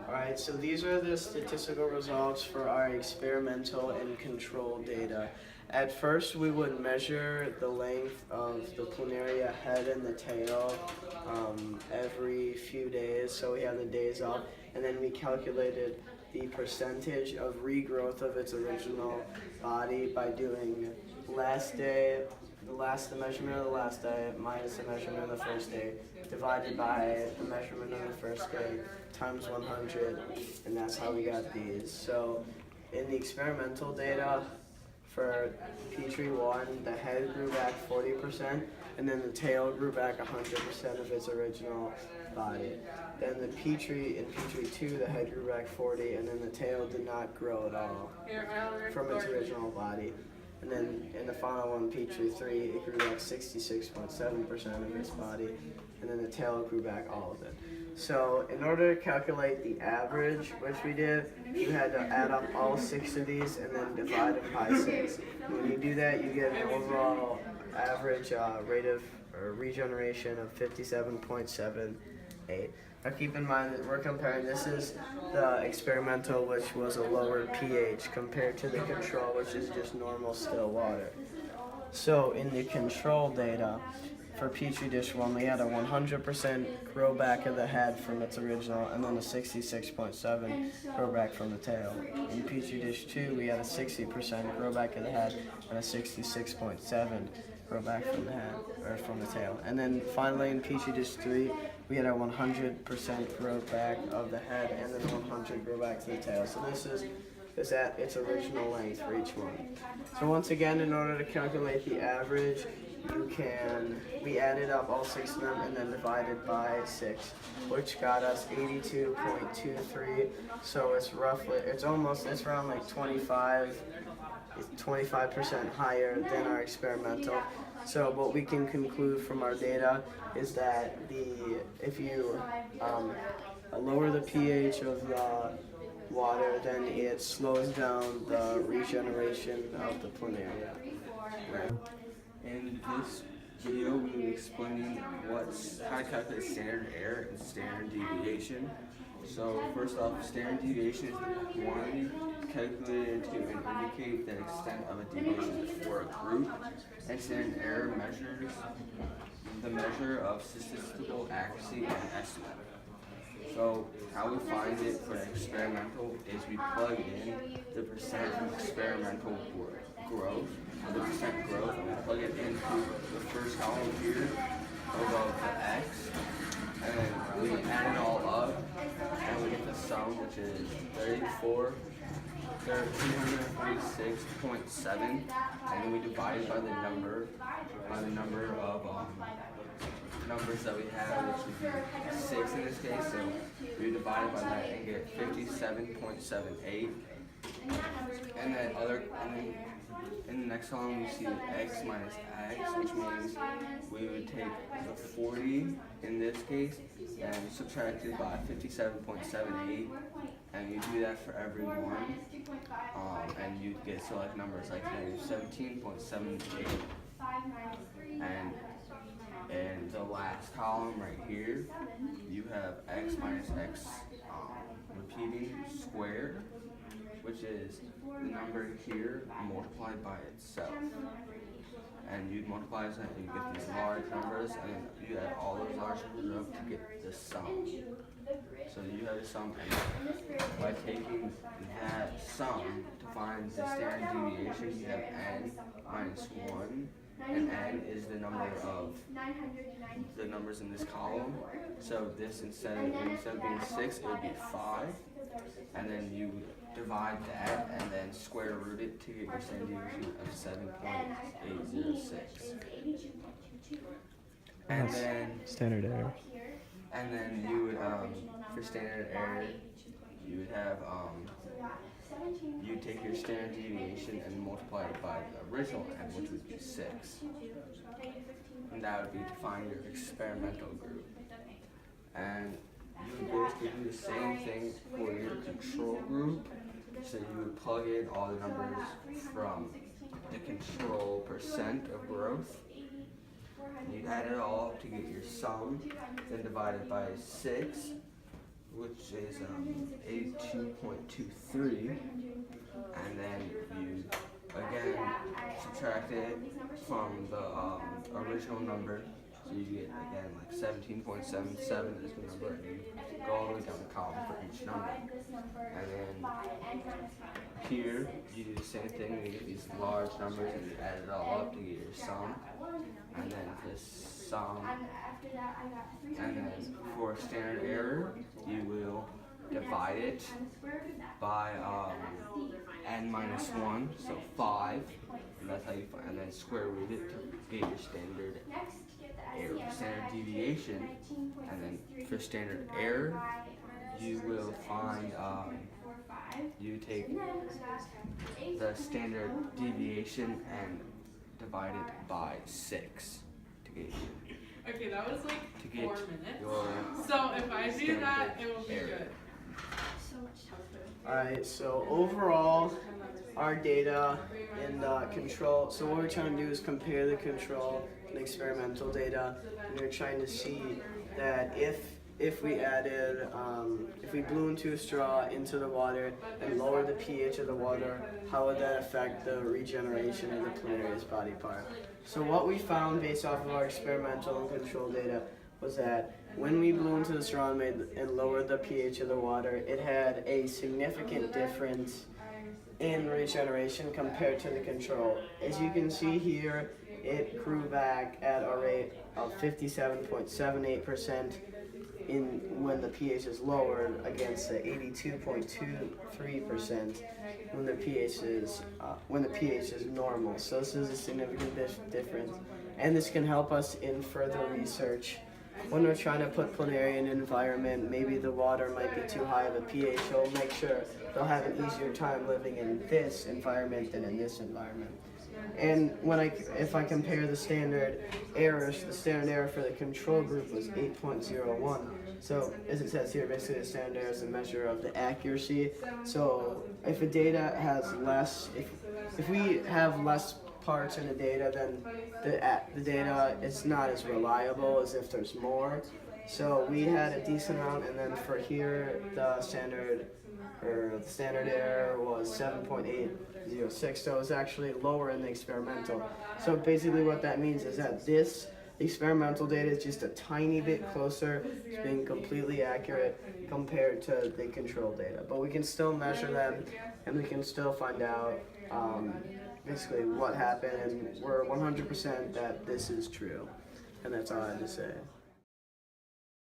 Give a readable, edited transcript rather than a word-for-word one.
Alright, so these are the statistical results for our experimental and control data. At first, we would measure the length of the planaria head and the tail every few days, so we have the days off, and then we calculated the percentage of regrowth of its original body by doing the measurement of the last day minus the measurement of the first day divided by the measurement of the first day times 100, and that's how we got these. So in the experimental data for Petri 1, the head grew back 40%, and then the tail grew back 100% of its original body. Then in Petri 2, the head grew back 40, and then the tail did not grow at all from its original body. And then in the final one, Petri 3, it grew back 66.7% of its body, and then the tail grew back all of it. So in order to calculate the average, which we did, you had to add up all 6 of these and then divide them by 6. When you do that, you get an overall average rate of regeneration of 57.78. Now keep in mind that we're comparing, this is the experimental, which was a lower pH, compared to the control, which is just normal still water. So in the control data, for Petri dish 1, we had a 100% grow back of the head from its original, and then a 66.7 grow back from the tail. In Petri dish 2, we had a 60% grow back of the head and a 66.7 grow back from the head or from the tail. And then finally in Petri dish 3, we had a 100% grow back of the head and then 100 grow back to the tail. So this is at its original length for each one. So once again, in order to calculate the average, we added up all 6 of them and then divided by 6, which got us 82.23. So it's around like 25% higher than our experimental. So what we can conclude from our data is that if you lower the pH of the water, then it slows down the regeneration of the planaria. In this video, we'll be explaining how to calculate standard error and standard deviation. So first off, standard deviation is the quantity calculated to indicate the extent of a deviation for a group, and standard error measures the measure of statistical accuracy and estimate. So how we find it for experimental is we plug in the percent of experimental growth, and we plug it into the first column here above the x, and then we add it all up, and we get the sum, which is 346.7, and then we divide it by the number of numbers that we have, which would be 6 in this case, so we divide it by that and get 57.78. And then in the next column we see x minus x, which means we would take the 40 in this case and subtract it by 57.78, and you do that for every one, and you get select numbers like -17.78. And in the last column right here, you have x minus x repeating squared, which is the number here multiplied by itself. And you multiply that and you get these large numbers, and you add all those large numbers up to get the sum. So you have the sum, and by taking that sum to find the standard deviation, you have n minus 1. And n is the number of the numbers in this column. So this instead of being 6, it would be 5. And then you divide that and then square root it to get your standard deviation of 7.806. And then standard error. And then you would for standard error, you would have you take your standard deviation and multiply it by the original n, which would be 6. And that would be to find your experimental group. And you would basically do the same thing for your control group. So you would plug in all the numbers from the control percent of growth. You'd add it all up to get your sum, then divide it by 6, which is 82.23, and then you again subtract it from the original number, so you get again like 17.77 is the number, and you go all the way down the column for each number. And then here you do the same thing, you get these large numbers and you add it all up to get your sum. And then this sum, and then for standard error, you will divide it by n minus 1, so 5, and that's how you find, and then square root it to get your standard error, standard deviation. And then for standard error, you will find, you take the standard deviation and divide it by 6 to get Okay, that was like 4 minutes. So if I do that, it will be error. good. Alright, so overall, our data in the control, so what we're trying to do is compare the control and experimental data, and we're trying to see that if we added, if we blew into a straw into the water and lowered the pH of the water, how would that affect the regeneration of the planarius body part? So what we found based off of our experimental and control data was that when we blew into the straw and lowered the pH of the water, it had a significant difference in regeneration compared to the control. As you can see here, it grew back at a rate of 57.78% when the pH is lowered against the 82.23% when the pH is normal. So this is a significant difference, and this can help us in further research. When we're trying to put planaria in an environment, maybe the water might be too high of a pH, so we'll make sure they'll have an easier time living in this environment than in this environment. And if I compare the standard errors, the standard error for the control group was 8.01. So as it says here, basically the standard error is a measure of the accuracy. So if a data has less, if we have less parts in the data, then the data is not as reliable as if there's more. So we had a decent amount, and then for here, the standard error was 7.806, so it was actually lower in the experimental. So basically what that means is that this experimental data is just a tiny bit closer to being completely accurate compared to the control data. But we can still measure them, and we can still find out basically what happened, and we're 100% that this is true. And that's all I had to say.